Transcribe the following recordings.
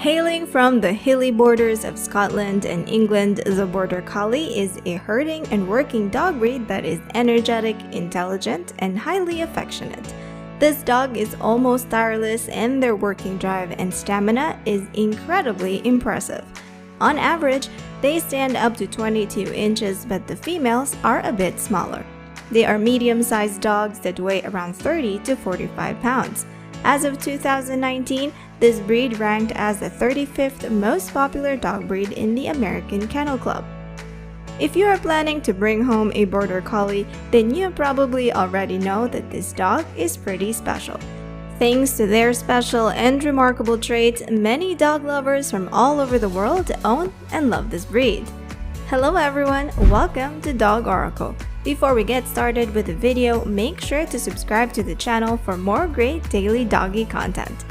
Hailing from the hilly borders of Scotland and England, the Border Collie is a herding and working dog breed that is energetic, intelligent, and highly affectionate. This dog is almost tireless, and their working drive and stamina is incredibly impressive. On average, they stand up to 22 inches, but the females are a bit smaller. They are medium-sized dogs that weigh around 30 to 45 pounds. As of 2019, this breed ranked as the 35th most popular dog breed in the American Kennel Club. If you are planning to bring home a Border Collie, then you probably already know that this dog is pretty special. Thanks to their special and remarkable traits, many dog lovers from all over the world own and love this breed. Hello everyone, welcome to Dog Oracle. Before we get started with the video, make sure to subscribe to the channel for more great daily doggy content.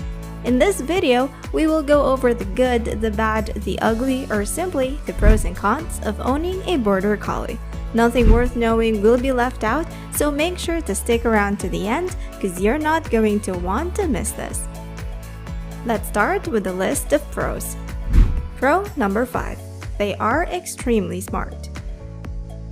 In this video, we will go over the good, the bad, the ugly, or simply the pros and cons of owning a Border Collie. Nothing worth knowing will be left out, so make sure to stick around to the end because you're not going to want to miss this. Let's start with the list of pros. Pro number 5. They are extremely smart.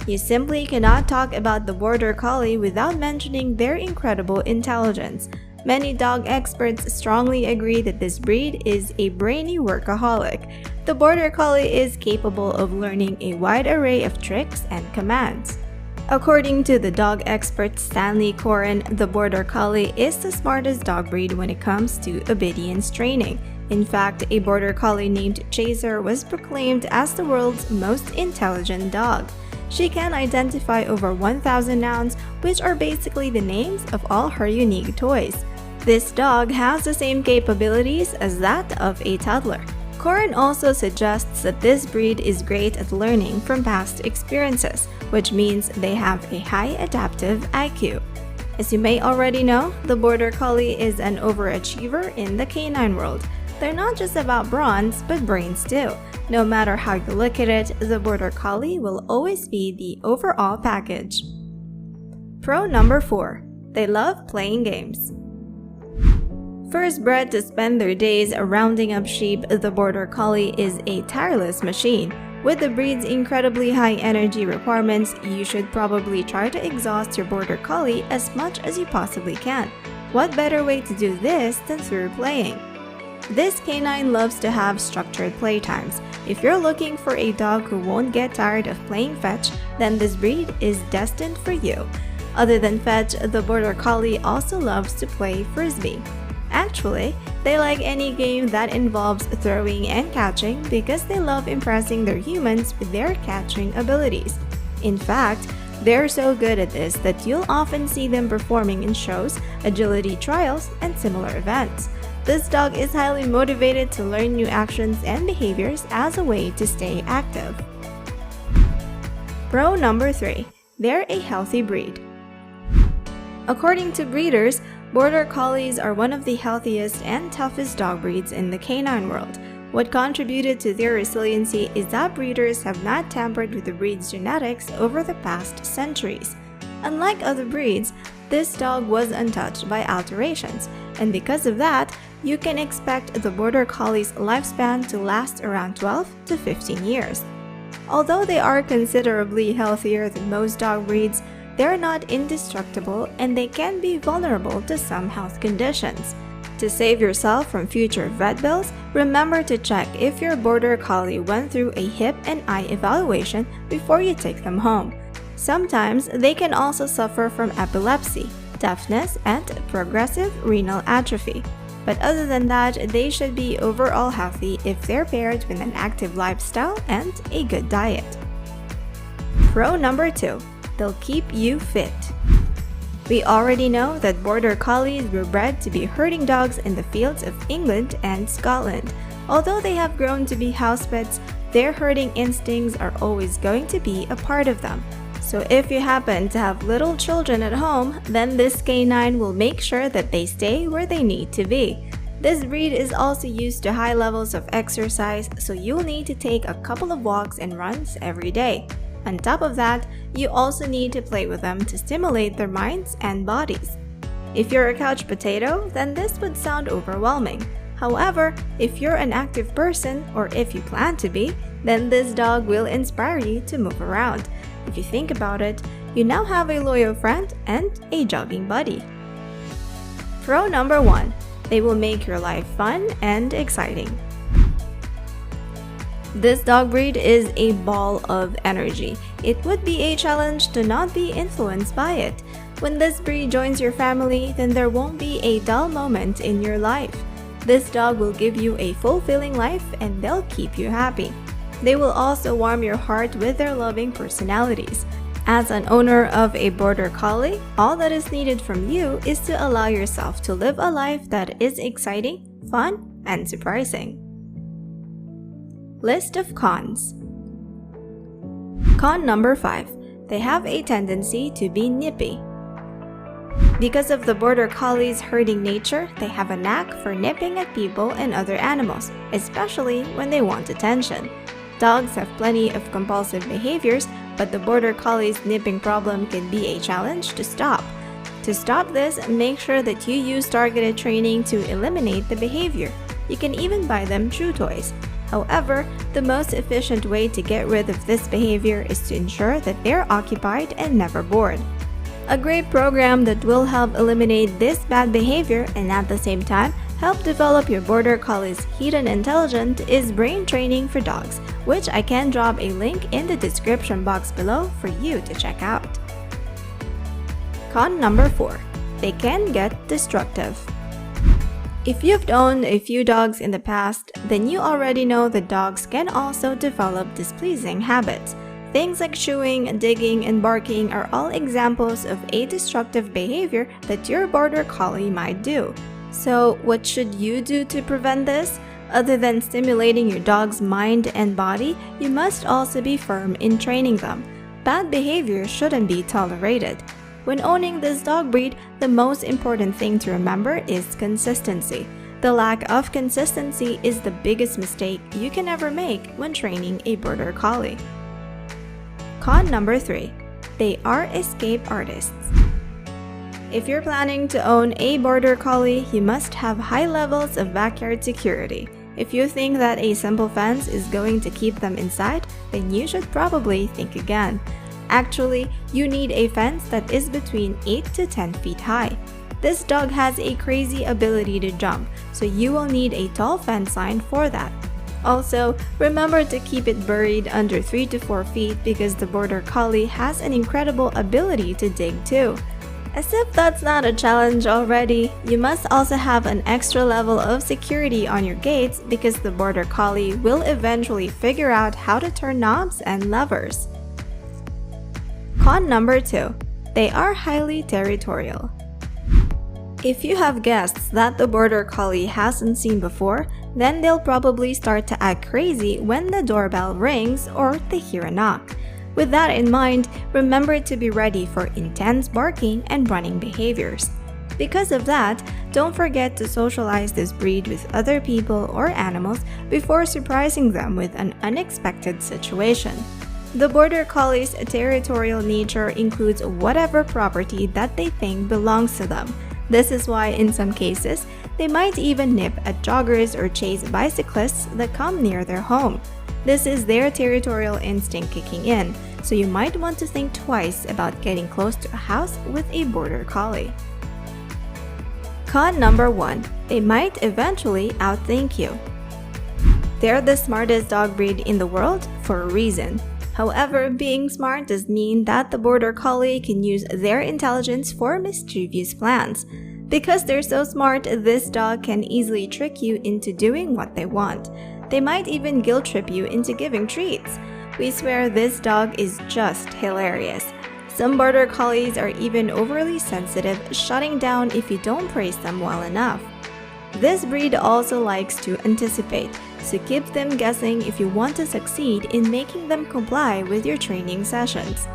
You simply cannot talk about the Border Collie without mentioning their incredible intelligence. Many dog experts strongly agree that this breed is a brainy workaholic. The Border Collie is capable of learning a wide array of tricks and commands. According to the dog expert Stanley Coren, the Border Collie is the smartest dog breed when it comes to obedience training. In fact, a Border Collie named Chaser was proclaimed as the world's most intelligent dog. She can identify over 1,000 nouns, which are basically the names of all her unique toys. This dog has the same capabilities as that of a toddler. Coren also suggests that this breed is great at learning from past experiences, which means they have a high adaptive IQ. As you may already know, the Border Collie is an overachiever in the canine world. They're not just about brawns, but brains too. No matter how you look at it, the Border Collie will always be the overall package. Pro number 4. They love playing games. First bred to spend their days rounding up sheep, the Border Collie is a tireless machine. With the breed's incredibly high energy requirements, you should probably try to exhaust your Border Collie as much as you possibly can. What better way to do this than through playing? This canine loves to have structured playtimes. If you're looking for a dog who won't get tired of playing fetch, then this breed is destined for you. Other than fetch, the Border Collie also loves to play frisbee. Actually, they like any game that involves throwing and catching because they love impressing their humans with their catching abilities. In fact, they're so good at this that you'll often see them performing in shows, agility trials, and similar events. This dog is highly motivated to learn new actions and behaviors as a way to stay active. Pro number 3. They're a healthy breed. According to breeders, Border Collies are one of the healthiest and toughest dog breeds in the canine world. What contributed to their resiliency is that breeders have not tampered with the breed's genetics over the past centuries. Unlike other breeds, this dog was untouched by alterations, and because of that, you can expect the Border Collie's lifespan to last around 12 to 15 years. Although they are considerably healthier than most dog breeds, they're not indestructible and they can be vulnerable to some health conditions. To save yourself from future vet bills, remember to check if your Border Collie went through a hip and eye evaluation before you take them home. Sometimes they can also suffer from epilepsy, deafness, and progressive renal atrophy. But other than that, they should be overall healthy if they're paired with an active lifestyle and a good diet. Pro number 2. They'll keep you fit. We already know that Border Collies were bred to be herding dogs in the fields of England and Scotland. Although they have grown to be house pets, their herding instincts are always going to be a part of them. So if you happen to have little children at home, then this canine will make sure that they stay where they need to be. This breed is also used to high levels of exercise, so you'll need to take a couple of walks and runs every day. On top of that, you also need to play with them to stimulate their minds and bodies. If you're a couch potato, then this would sound overwhelming. However, if you're an active person, or if you plan to be, then this dog will inspire you to move around. If you think about it, you now have a loyal friend and a jogging buddy. Pro number 1. They will make your life fun and exciting. This dog breed is a ball of energy. It would be a challenge to not be influenced by it. When this breed joins your family, then there won't be a dull moment in your life. This dog will give you a fulfilling life and they'll keep you happy. They will also warm your heart with their loving personalities. As an owner of a Border Collie, all that is needed from you is to allow yourself to live a life that is exciting, fun, and surprising. List of cons. Con number 5. They have a tendency to be nippy. Because of the Border Collie's herding nature, they have a knack for nipping at people and other animals, especially when they want attention. Dogs have plenty of compulsive behaviors, but the Border Collie's nipping problem can be a challenge to stop. To stop this, make sure that you use targeted training to eliminate the behavior. You can even buy them chew toys. However, the most efficient way to get rid of this behavior is to ensure that they're occupied and never bored. A great program that will help eliminate this bad behavior and at the same time help develop your Border Collie's hidden intelligence is brain training for dogs, which I can drop a link in the description box below for you to check out. Con number 4. They can get destructive. If you've owned a few dogs in the past, then you already know that dogs can also develop displeasing habits. Things like chewing, digging, and barking are all examples of a destructive behavior that your Border Collie might do. So, what should you do to prevent this? Other than stimulating your dog's mind and body, you must also be firm in training them. Bad behavior shouldn't be tolerated. When owning this dog breed, the most important thing to remember is consistency. The lack of consistency is the biggest mistake you can ever make when training a Border Collie. Con number 3. They are escape artists. If you're planning to own a Border Collie, you must have high levels of backyard security. If you think that a simple fence is going to keep them inside, then you should probably think again. Actually, you need a fence that is between 8 to 10 feet high. This dog has a crazy ability to jump, so you will need a tall fence line for that. Also, remember to keep it buried under 3 to 4 feet because the Border Collie has an incredible ability to dig too. As if that's not a challenge already, you must also have an extra level of security on your gates because the Border Collie will eventually figure out how to turn knobs and levers. Con number 2. They are highly territorial. If you have guests that the Border Collie hasn't seen before, then they'll probably start to act crazy when the doorbell rings or they hear a knock. With that in mind, remember to be ready for intense barking and running behaviors. Because of that, don't forget to socialize this breed with other people or animals before surprising them with an unexpected situation. The Border Collie's territorial nature includes whatever property that they think belongs to them. This is why in some cases, they might even nip at joggers or chase bicyclists that come near their home. This is their territorial instinct kicking in, so you might want to think twice about getting close to a house with a Border Collie. Con number 1. They might eventually outthink you. They're the smartest dog breed in the world for a reason. However, being smart does mean that the Border Collie can use their intelligence for mischievous plans. Because they're so smart, this dog can easily trick you into doing what they want. They might even guilt trip you into giving treats. We swear this dog is just hilarious. Some Border Collies are even overly sensitive, shutting down if you don't praise them well enough. This breed also likes to anticipate, so keep them guessing if you want to succeed in making them comply with your training sessions.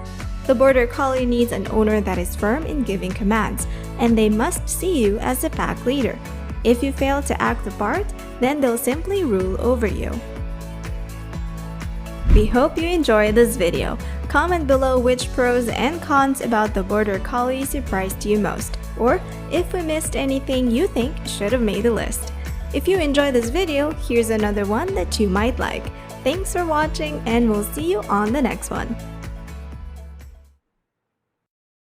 The Border Collie needs an owner that is firm in giving commands, and they must see you as a pack leader. If you fail to act the part, then they'll simply rule over you. We hope you enjoyed this video. Comment below which pros and cons about the Border Collie surprised you most, or if we missed anything you think should have made the list. If you enjoy this video, here's another one that you might like. Thanks for watching, and we'll see you on the next one.